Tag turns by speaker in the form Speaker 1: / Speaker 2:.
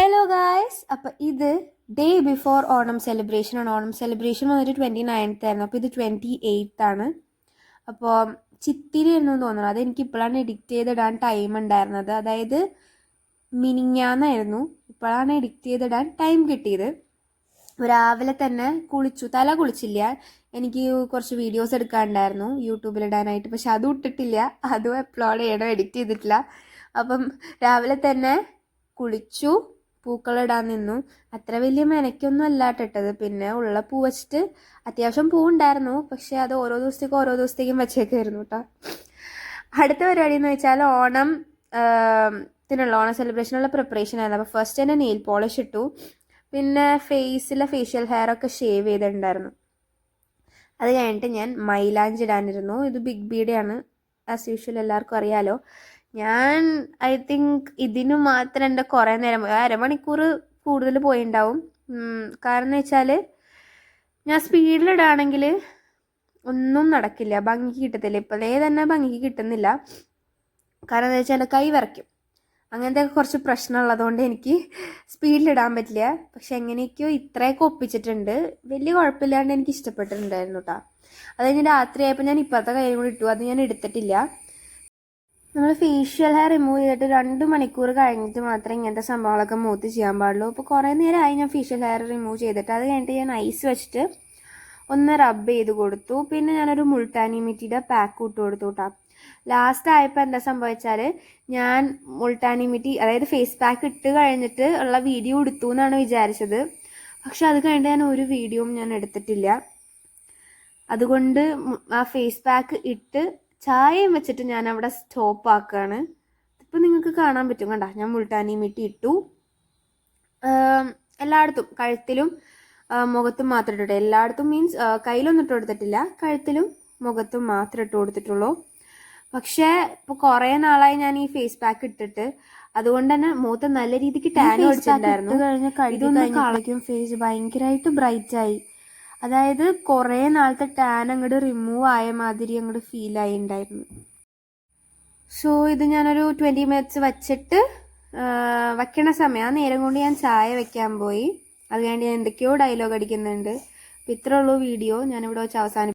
Speaker 1: Hello guys, അപ്പോൾ ഇത് day before Onam celebration ആണ്. ഓണം സെലിബ്രേഷൻ വന്നിട്ട് 29th ആയിരുന്നു. അപ്പോൾ ഇത് 28th ആണ്. അപ്പോൾ ചിത്തിരി ആയിരുന്നു തോന്നുന്നു. അതെനിക്ക് ഇപ്പോഴാണ് എഡിറ്റ് ചെയ്തിടാൻ ടൈം ഉണ്ടായിരുന്നത്. അതായത് മിനിങ്ങാന്നായിരുന്നു. ഇപ്പോഴാണ് എഡിറ്റ് ചെയ്തിടാൻ ടൈം കിട്ടിയത്. രാവിലെ തന്നെ കുളിച്ചു. തല കുളിച്ചില്ല. എനിക്ക് കുറച്ച് വീഡിയോസ് എടുക്കാനുണ്ടായിരുന്നു യൂട്യൂബിലിടാനായിട്ട്. പക്ഷെ അതും ഇട്ടിട്ടില്ല. അതും അപ്ലോഡ് ചെയ്യണം, എഡിറ്റ് ചെയ്തിട്ടില്ല. അപ്പം രാവിലെ തന്നെ കുളിച്ചു, പൂക്കളിടാൻ നിന്നു. അത്ര വലിയ മെനക്കൊന്നും അല്ലാട്ടിട്ടത്. പിന്നെ ഉള്ള പൂ വെച്ചിട്ട് അത്യാവശ്യം പൂ ഉണ്ടായിരുന്നു. പക്ഷെ അത് ഓരോ ദിവസത്തേക്കും വെച്ചേക്കായിരുന്നു കേട്ടോ. അടുത്ത പരിപാടി എന്ന് വെച്ചാൽ ഓണം സെലിബ്രേഷനുള്ള പ്രിപ്പറേഷൻ ആയിരുന്നു. അപ്പോൾ ഫസ്റ്റ് തന്നെ നെയിൽ പോളിഷ് ഇട്ടു. പിന്നെ ഫേസിലെ ഫേഷ്യൽ ഹെയർ ഒക്കെ ഷേവ് ചെയ്തിട്ടുണ്ടായിരുന്നു. അത് കഴിഞ്ഞിട്ട് ഞാൻ മൈലാഞ്ചി ഇടാനിരുന്നു. ഇത് ബിഗ് ബിയുടെ ആണ്, ആസ് യൂഷ്വൽ എല്ലാവർക്കും അറിയാലോ. ഞാൻ ഐ തിങ്ക് ഇതിന് മാത്രം എൻ്റെ കുറേ നേരം, അരമണിക്കൂർ കൂടുതൽ പോയിണ്ടാവും. കാരണം എന്ന് വെച്ചാൽ ഞാൻ സ്പീഡിലിടാണെങ്കിൽ ഒന്നും നടക്കില്ല, ഭംഗിക്ക് കിട്ടത്തില്ല. ഇപ്പോഴേ തന്നെ ഭംഗിക്ക് കിട്ടുന്നില്ല. കാരണം എന്താ വെച്ചാൽ കൈ വിറയ്ക്കും. അങ്ങനത്തെ കുറച്ച് പ്രശ്നമുള്ളതുകൊണ്ട് എനിക്ക് സ്പീഡിലിടാൻ പറ്റില്ല. പക്ഷെ എങ്ങനെയൊക്കെയോ ഇത്രയൊക്കെ ഒപ്പിച്ചിട്ടുണ്ട്. വലിയ കുഴപ്പമില്ലാണ്ട് എനിക്ക് ഇഷ്ടപ്പെട്ടിട്ടുണ്ടായിരുന്നു കേട്ടോ. അത് കഴിഞ്ഞ് രാത്രിയായപ്പോൾ ഞാൻ ഇപ്പോഴത്തെ കയ്യിൽ കൂടി ഇട്ടു. അത് ഞാൻ എടുത്തിട്ടില്ല. നമ്മൾ ഫേഷ്യൽ ഹെയർ റിമൂവ് ചെയ്തിട്ട് 2 മണിക്കൂർ കഴിഞ്ഞിട്ട് മാത്രമേ ഇങ്ങനത്തെ സംഭവങ്ങളൊക്കെ മുഖത്ത് ചെയ്യാൻ പാടുള്ളൂ. അപ്പോൾ കുറേ നേരമായി ഞാൻ ഫേഷ്യൽ ഹെയർ റിമൂവ് ചെയ്തിട്ട്. അത് കഴിഞ്ഞിട്ട് ഞാൻ ഐസ് വെച്ചിട്ട് ഒന്ന് റബ്ബ് ചെയ്ത് കൊടുത്തു. പിന്നെ ഞാനൊരു മുൾട്ടാനി മിറ്റിയുടെ പാക്ക് ഇട്ട് കൊടുത്തു കേട്ടോ. ലാസ്റ്റ് ആയപ്പോൾ എന്താ സംഭവിച്ചാൽ, ഞാൻ മുൾട്ടാനി മിറ്റി അതായത് ഫേസ് പാക്ക് ഇട്ട് കഴിഞ്ഞിട്ട് ഉള്ള വീഡിയോ എടുത്തു എന്നാണ് വിചാരിച്ചത്. പക്ഷെ അത് കഴിഞ്ഞിട്ട് ഞാൻ ഒരു വീഡിയോയും ഞാൻ എടുത്തിട്ടില്ല. അതുകൊണ്ട് ആ ഫേസ് പാക്ക് ഇട്ട് ചായയും വെച്ചിട്ട് ഞാൻ അവിടെ സ്റ്റോപ്പ് ആക്കുകയാണ്. ഇപ്പം നിങ്ങൾക്ക് കാണാൻ പറ്റും, കണ്ട ഞാൻ മുൾട്ടാനി മിറ്റി ഇട്ടു. എല്ലായിടത്തും കഴുത്തിലും മുഖത്തും മാത്രം ഇട്ടിട്ട്, എല്ലായിടത്തും മീൻസ് കയ്യിലൊന്നും ഇട്ട് കൊടുത്തിട്ടില്ല, കഴുത്തിലും മുഖത്തും മാത്രം ഇട്ട് കൊടുത്തിട്ടുള്ളൂ. പക്ഷേ ഇപ്പോൾ കുറേ നാളായി ഞാൻ ഈ ഫേസ് പാക്ക് ഇട്ടിട്ട്. അതുകൊണ്ട് തന്നെ മുഖത്ത് നല്ല രീതിക്ക് ടാൻ അടിച്ചിട്ടുണ്ടായിരുന്നു. ഇതൊന്ന് കളയ്ക്കും ഫേസ് ഭയങ്കരമായിട്ട് ബ്രൈറ്റ് ആയി. അതായത് കുറേ നാളത്തെ ടാൻ അങ്ങോട്ട് റിമൂവ് ആയ മാതിരി അങ്ങോട്ട് ഫീൽ ആയിണ്ടായിരുന്നു. സോ ഇത് ഞാനൊരു 20 minutes വച്ചിട്ട് വയ്ക്കണ സമയം, ആ നേരം കൊണ്ട് ഞാൻ ചായ വെക്കാൻ പോയി. അത് കഴിഞ്ഞ് ഞാൻ എന്തൊക്കെയോ ഡയലോഗ് അടിക്കുന്നുണ്ട്. അപ്പോൾ ഇത്രേ ഉള്ളൂ വീഡിയോ. ഞാനിവിടെ വെച്ച് അവസാനിപ്പിക്കും.